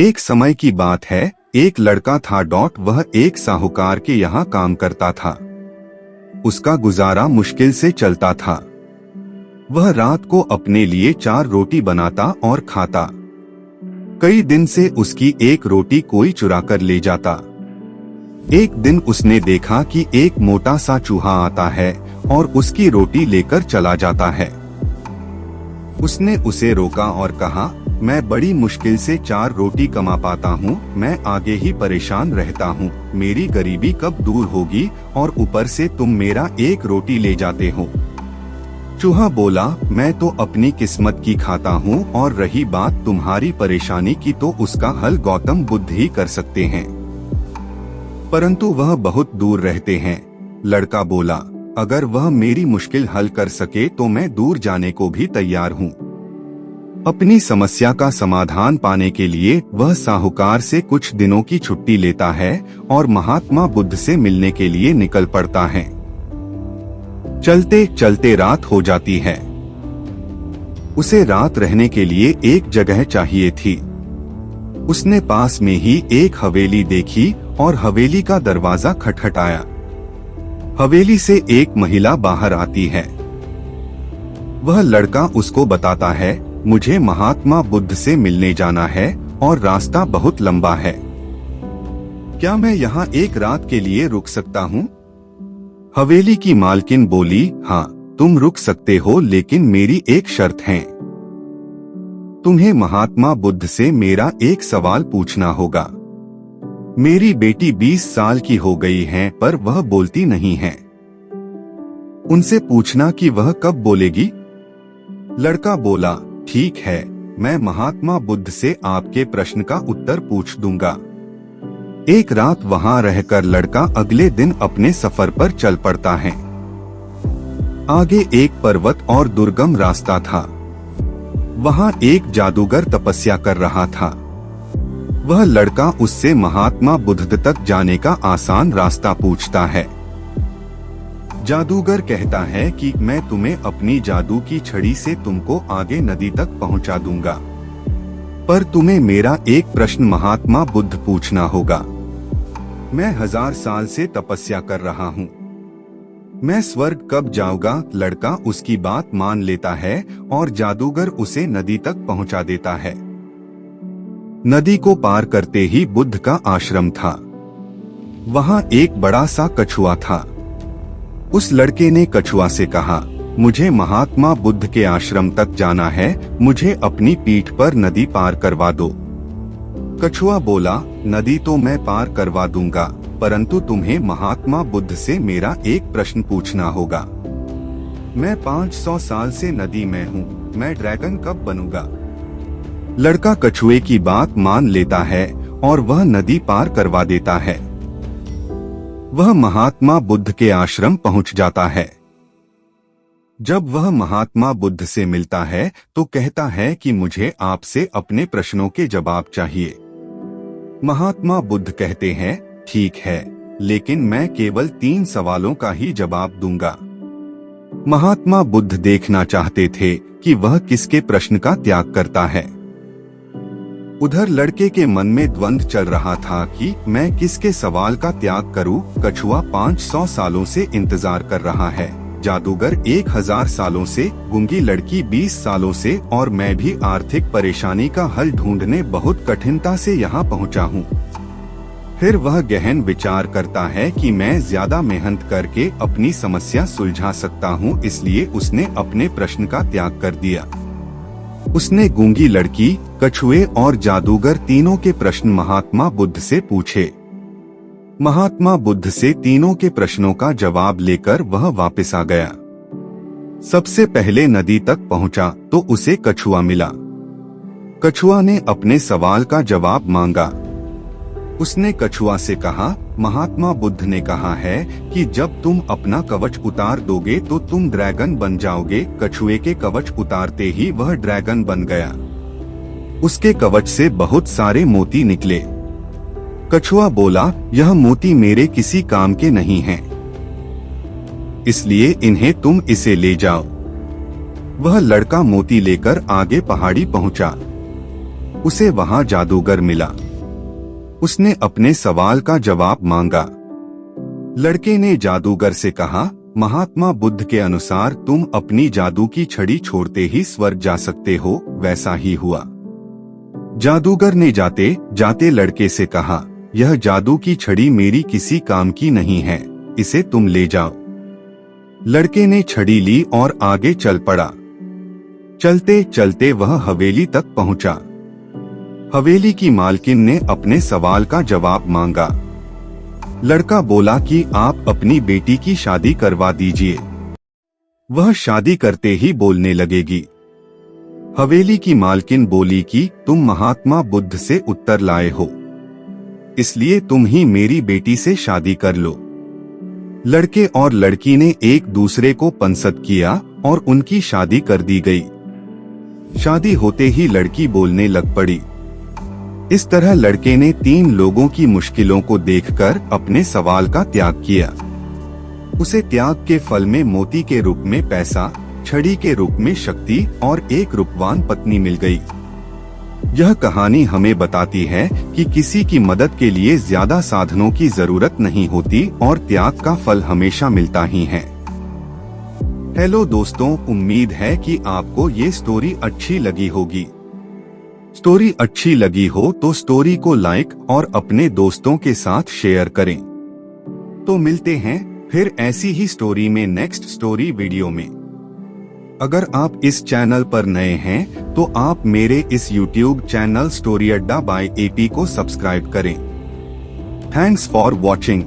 एक समय की बात है, एक लड़का था। वह एक साहूकार के यहाँ काम करता था। उसका गुजारा मुश्किल से चलता था। वह रात को अपने लिए 4 रोटी बनाता और खाता। कई दिन से उसकी एक रोटी कोई चुरा कर ले जाता। एक दिन उसने देखा कि एक मोटा सा चूहा आता है और उसकी रोटी लेकर चला जाता है। उसने उसे रोका और कहा, मैं बड़ी मुश्किल से 4 रोटी कमा पाता हूँ, मैं आगे ही परेशान रहता हूँ। मेरी गरीबी कब दूर होगी और ऊपर से तुम मेरा एक रोटी ले जाते हो। चूहा बोला, मैं तो अपनी किस्मत की खाता हूँ और रही बात तुम्हारी परेशानी की तो उसका हल गौतम बुद्ध ही कर सकते हैं, परंतु वह बहुत दूर रहते हैं। लड़का बोला, अगर वह मेरी मुश्किल हल कर सके तो मैं दूर जाने को भी तैयार हूँ। अपनी समस्या का समाधान पाने के लिए वह साहूकार से कुछ दिनों की छुट्टी लेता है और महात्मा बुद्ध से मिलने के लिए निकल पड़ता है। चलते चलते रात हो जाती है। उसे रात रहने के लिए एक जगह चाहिए थी। उसने पास में ही एक हवेली देखी और हवेली का दरवाजा खटखटाया। हवेली से एक महिला बाहर आती है। वह लड़का उसको बताता है, मुझे महात्मा बुद्ध से मिलने जाना है और रास्ता बहुत लंबा है। क्या मैं यहाँ एक रात के लिए रुक सकता हूँ? हवेली की मालकिन बोली, हाँ तुम रुक सकते हो, लेकिन मेरी एक शर्त है। तुम्हें महात्मा बुद्ध से मेरा एक सवाल पूछना होगा। मेरी बेटी 20 साल की हो गई है पर वह बोलती नहीं है। उनसे पूछना कि वह कब बोलेगी। लड़का बोला, ठीक है, मैं महात्मा बुद्ध से आपके प्रश्न का उत्तर पूछ दूंगा। एक रात वहां रहकर लड़का अगले दिन अपने सफर पर चल पड़ता है। आगे एक पर्वत और दुर्गम रास्ता था। वहां एक जादूगर तपस्या कर रहा था। वह लड़का उससे महात्मा बुद्ध तक जाने का आसान रास्ता पूछता है। जादूगर कहता है कि मैं तुम्हें अपनी जादू की छड़ी से तुमको आगे नदी तक पहुंचा दूंगा, पर तुम्हें मेरा एक प्रश्न महात्मा बुद्ध पूछना होगा। मैं 1000 साल से तपस्या कर रहा हूँ, मैं स्वर्ग कब जाऊंगा? लड़का उसकी बात मान लेता है और जादूगर उसे नदी तक पहुंचा देता है। नदी को पार करते ही बुद्ध का आश्रम था। वहां एक बड़ा सा कछुआ था। उस लड़के ने कछुआ से कहा, मुझे महात्मा बुद्ध के आश्रम तक जाना है, मुझे अपनी पीठ पर नदी पार करवा दो। कछुआ बोला, नदी तो मैं पार करवा दूंगा, परंतु तुम्हें महात्मा बुद्ध से मेरा एक प्रश्न पूछना होगा। मैं 500 साल से नदी में हूँ, मैं ड्रैगन कब बनूंगा? लड़का कछुए की बात मान लेता है और वह नदी पार करवा देता है। वह महात्मा बुद्ध के आश्रम पहुंच जाता है। जब वह महात्मा बुद्ध से मिलता है तो कहता है कि मुझे आपसे अपने प्रश्नों के जवाब चाहिए। महात्मा बुद्ध कहते हैं, ठीक है, लेकिन मैं केवल 3 सवालों का ही जवाब दूंगा। महात्मा बुद्ध देखना चाहते थे कि वह किसके प्रश्न का त्याग करता है। उधर लड़के के मन में द्वंद्व चल रहा था कि मैं किसके सवाल का त्याग करूं। कछुआ 500 सालों से इंतजार कर रहा है, जादूगर 1000 सालों से, गूंगी लड़की 20 सालों से और मैं भी आर्थिक परेशानी का हल ढूंढने बहुत कठिनता से यहाँ पहुँचा हूँ। फिर वह गहन विचार करता है कि मैं ज्यादा मेहनत करके अपनी समस्या सुलझा सकता हूँ, इसलिए उसने अपने प्रश्न का त्याग कर दिया। उसने गूंगी लड़की, कछुए और जादूगर तीनों के प्रश्न महात्मा बुद्ध से पूछे। महात्मा बुद्ध से तीनों के प्रश्नों का जवाब लेकर वह वापस आ गया। सबसे पहले नदी तक पहुंचा तो उसे कछुआ मिला। कछुआ ने अपने सवाल का जवाब मांगा। उसने कछुआ से कहा, महात्मा बुद्ध ने कहा है कि जब तुम अपना कवच उतार दोगे तो तुम ड्रैगन बन जाओगे। कछुए के कवच उतारते ही वह ड्रैगन बन गया। उसके कवच से बहुत सारे मोती निकले। कछुआ बोला, यह मोती मेरे किसी काम के नहीं हैं, इसलिए इन्हें तुम इसे ले जाओ। वह लड़का मोती लेकर आगे पहाड़ी पहुंचा। उसे वहां जादूगर मिला। उसने अपने सवाल का जवाब मांगा। लड़के ने जादूगर से कहा, महात्मा बुद्ध के अनुसार तुम अपनी जादू की छड़ी छोड़ते ही स्वर्ग जा सकते हो। वैसा ही हुआ। जादूगर ने जाते जाते लड़के से कहा, यह जादू की छड़ी मेरी किसी काम की नहीं है, इसे तुम ले जाओ। लड़के ने छड़ी ली और आगे चल पड़ा। चलते चलते वह हवेली तक पहुंचा। हवेली की मालकिन ने अपने सवाल का जवाब मांगा। लड़का बोला कि आप अपनी बेटी की शादी करवा दीजिए, वह शादी करते ही बोलने लगेगी। हवेली की मालकिन बोली कि तुम महात्मा बुद्ध से उत्तर लाए हो, इसलिए तुम ही मेरी बेटी से शादी कर लो। लड़के और लड़की ने एक दूसरे को पंसद किया और उनकी शादी कर दी गई। शादी होते ही लड़की बोलने लग पड़ी। इस तरह लड़के ने 3 लोगों की मुश्किलों को देखकर अपने सवाल का त्याग किया। उसे त्याग के फल में मोती के रूप में पैसा, छड़ी के रूप में शक्ति और एक रूपवान पत्नी मिल गई। यह कहानी हमें बताती है कि किसी की मदद के लिए ज्यादा साधनों की जरूरत नहीं होती और त्याग का फल हमेशा मिलता ही है। हेलो दोस्तों, उम्मीद है कि आपको ये स्टोरी अच्छी लगी होगी। स्टोरी अच्छी लगी हो तो स्टोरी को लाइक और अपने दोस्तों के साथ शेयर करें। तो मिलते हैं फिर ऐसी ही स्टोरी में नेक्स्ट स्टोरी वीडियो में। अगर आप इस चैनल पर नए हैं तो आप मेरे इस YouTube चैनल स्टोरी अड्डा बाय AP को सब्सक्राइब करें। Thanks for watching.